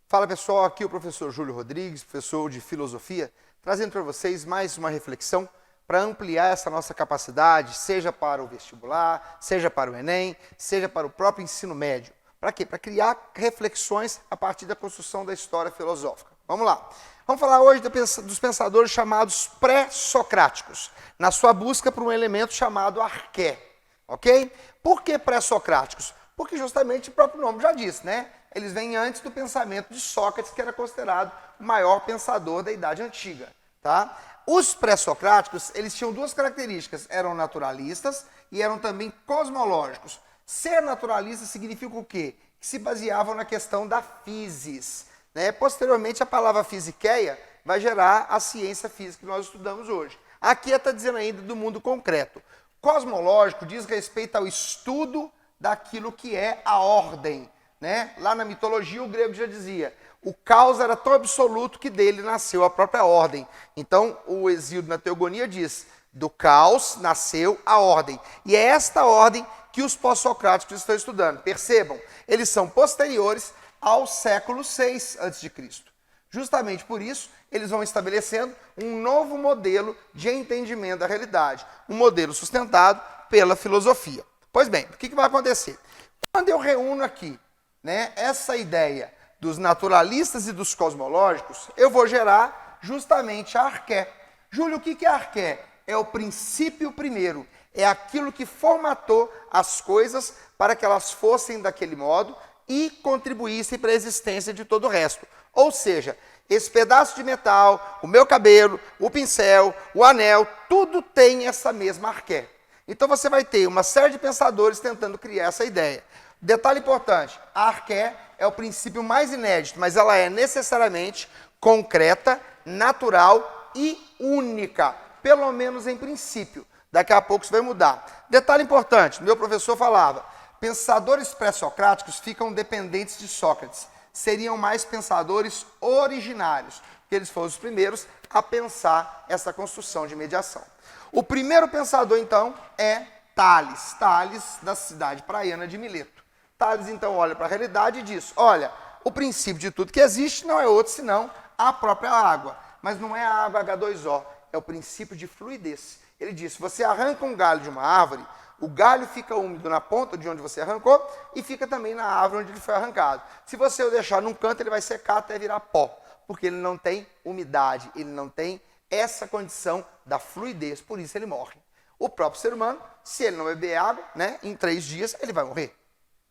Fala pessoal, aqui é o professor Júlio Rodrigues, professor de Filosofia, trazendo para vocês mais uma reflexão para ampliar essa nossa capacidade, seja para o vestibular, seja para o Enem, seja para o próprio ensino médio. Para quê? Para criar reflexões a partir da construção da história filosófica. Vamos lá. Vamos falar hoje dos pensadores chamados pré-socráticos, na sua busca por um elemento chamado arqué. Ok? Por que pré-socráticos? Porque justamente o próprio nome já diz, né? Eles vêm antes do pensamento de Sócrates, que era considerado o maior pensador da Idade Antiga. Tá? Os pré-socráticos, eles tinham duas características, eram naturalistas e eram também cosmológicos. Ser naturalista significa o quê? Que se baseavam na questão da physis. Né? Posteriormente, a palavra physiqueia vai gerar a ciência física que nós estudamos hoje. Aqui está dizendo ainda do mundo concreto. Cosmológico diz respeito ao estudo daquilo que é a ordem. Né? Lá na mitologia, o grego já dizia, o caos era tão absoluto que dele nasceu a própria ordem. Então, o Hesíodo na Teogonia diz, do caos nasceu a ordem. E é esta ordem que os pós-socráticos estão estudando. Percebam, eles são posteriores ao século VI a.C. Justamente por isso, eles vão estabelecendo um novo modelo de entendimento da realidade. Um modelo sustentado pela filosofia. Pois bem, o que vai acontecer? Quando eu reúno aqui essa ideia dos naturalistas e dos cosmológicos, eu vou gerar justamente a arqué. Júlio, o que é a arqué? É o princípio primeiro, é aquilo que formatou as coisas para que elas fossem daquele modo e contribuíssem para a existência de todo o resto. Ou seja, esse pedaço de metal, o meu cabelo, o pincel, o anel, tudo tem essa mesma arqué. Então você vai ter uma série de pensadores tentando criar essa ideia. Detalhe importante, a arqué é o princípio mais inédito, mas ela é necessariamente concreta, natural e única, pelo menos em princípio. Daqui a pouco isso vai mudar. Detalhe importante, meu professor falava, pensadores pré-socráticos ficam dependentes de Sócrates, seriam mais pensadores originários, porque eles foram os primeiros a pensar essa construção de mediação. O primeiro pensador, então, é Tales, da cidade praiana de Mileto. Tales, então, olha para a realidade e diz, olha, o princípio de tudo que existe não é outro senão a própria água. Mas não é a água H2O, é o princípio de fluidez. Ele diz, se você arranca um galho de uma árvore, o galho fica úmido na ponta de onde você arrancou e fica também na árvore onde ele foi arrancado. Se você o deixar num canto, ele vai secar até virar pó, porque ele não tem umidade, ele não tem essa condição da fluidez, por isso ele morre. O próprio ser humano, se ele não beber água, em 3 dias ele vai morrer.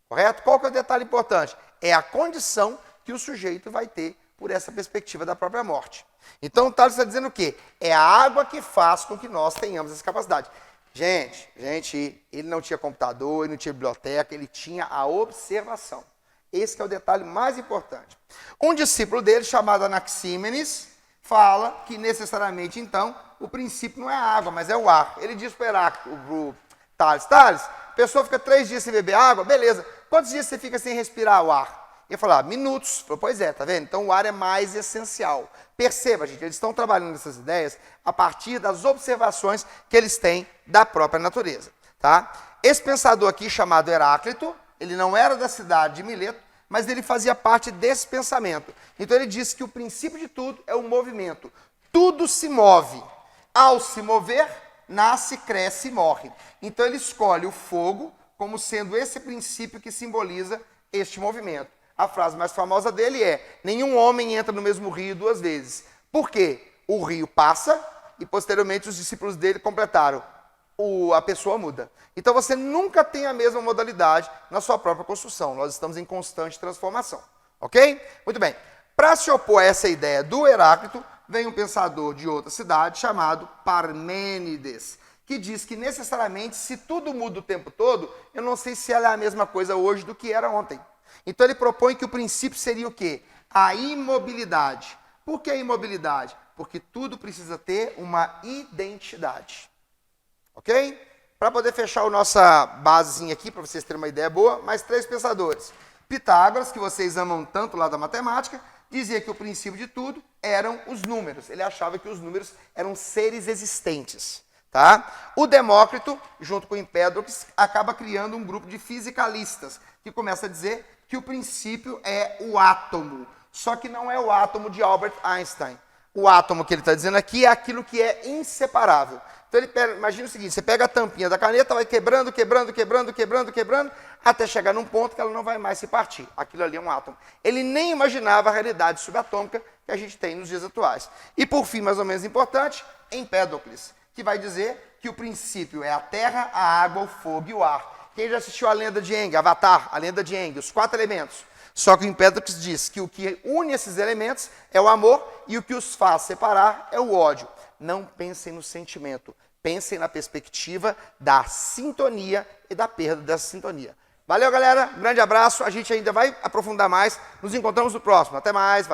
Correto? Qual que é o detalhe importante? É a condição que o sujeito vai ter por essa perspectiva da própria morte. Então, o Tales está dizendo o quê? É a água que faz com que nós tenhamos essa capacidade. Gente, ele não tinha computador, ele não tinha biblioteca, ele tinha a observação. Esse que é o detalhe mais importante. Um discípulo dele, chamado Anaxímenes, fala que necessariamente, então, o princípio não é a água, mas é o ar. Ele diz para o Tales, a pessoa fica 3 dias sem beber água, beleza. Quantos dias você fica sem respirar o ar? Ele falou, minutos. Ele falou, pois é, tá vendo? Então o ar é mais essencial. Perceba, gente, eles estão trabalhando essas ideias a partir das observações que eles têm da própria natureza. Tá? Esse pensador aqui, chamado Heráclito, ele não era da cidade de Mileto, mas ele fazia parte desse pensamento. Então ele disse que o princípio de tudo é o movimento. Tudo se move. Ao se mover, nasce, cresce e morre. Então ele escolhe o fogo como sendo esse princípio que simboliza este movimento. A frase mais famosa dele é, nenhum homem entra no mesmo rio 2 vezes. Por quê? O rio passa e posteriormente os discípulos dele completaram. A pessoa muda. Então você nunca tem a mesma modalidade na sua própria construção. Nós estamos em constante transformação. Ok? Muito bem. Para se opor a essa ideia do Heráclito, vem um pensador de outra cidade chamado Parmênides, que diz que necessariamente, se tudo muda o tempo todo, eu não sei se ela é a mesma coisa hoje do que era ontem. Então ele propõe que o princípio seria o quê? A imobilidade. Por que a imobilidade? Porque tudo precisa ter uma identidade. Ok? Para poder fechar a nossa basezinha aqui, para vocês terem uma ideia boa, mais 3 pensadores. Pitágoras, que vocês amam tanto lá da matemática, dizia que o princípio de tudo eram os números. Ele achava que os números eram seres existentes. Tá? O Demócrito, junto com o Empédocles, acaba criando um grupo de fisicalistas, que começa a dizer que o princípio é o átomo. Só que não é o átomo de Albert Einstein. O átomo que ele está dizendo aqui é aquilo que é inseparável. Então, imagina o seguinte, você pega a tampinha da caneta, vai quebrando, até chegar num ponto que ela não vai mais se partir. Aquilo ali é um átomo. Ele nem imaginava a realidade subatômica que a gente tem nos dias atuais. E, por fim, mais ou menos importante, Empédocles, que vai dizer que o princípio é a terra, a água, o fogo e o ar. Quem já assistiu a lenda de Aang, Avatar, a lenda de Aang, os 4 elementos. Só que o Empédocles diz que o que une esses elementos é o amor e o que os faz separar é o ódio. Não pensem no sentimento, pensem na perspectiva da sintonia e da perda dessa sintonia. Valeu, galera. Grande abraço. A gente ainda vai aprofundar mais. Nos encontramos no próximo. Até mais.